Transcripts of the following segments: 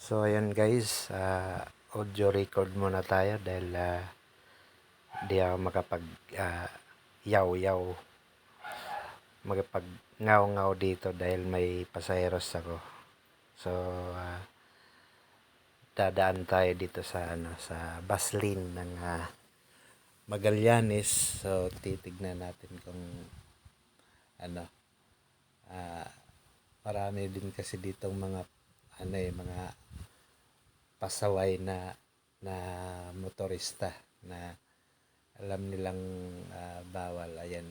So ayan guys, audio record muna tayo dahil di ako makapag yaw-yaw, makapag ngaw-ngaw dito dahil may pasaheros ako. So dadaan tayo dito sa sa bus lane ng Magallanes. So titignan natin kung ano, marami din kasi ditong mga mga pasaway na motorista na alam nilang bawal. Ayan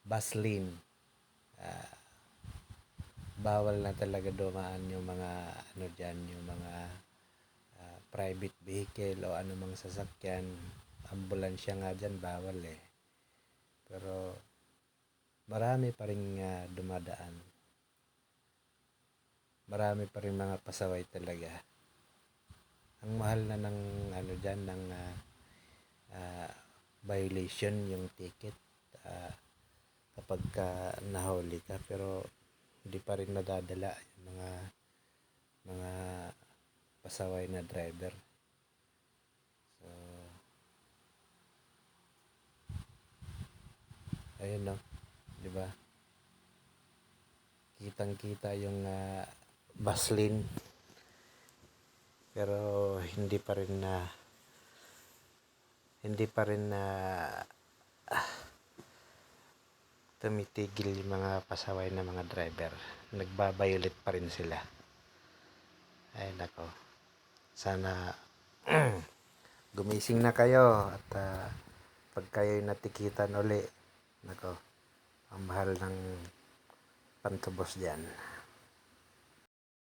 bus lane. Bawal na talaga dumaan yung mga dyan, yung mga private vehicle o anumang sasakyan. Ambulansya nga dyan, bawal eh. Pero marami pa rin dumadaan. Marami pa rin mga pasaway talaga. Ang mahal na ng dyan, ng violation, yung ticket kapag nahuli ka, pero hindi pa rin nadadala yung mga pasaway na driver. So ayun di ba? Kitang-kita yung bus lane, pero hindi pa rin tumitigil yung mga pasaway na mga driver. Nagbabayulit pa rin sila. Ay nako, sana gumising na kayo at pag kayo'y natikitan uli, nako, ang mahal ng pantubos dyan.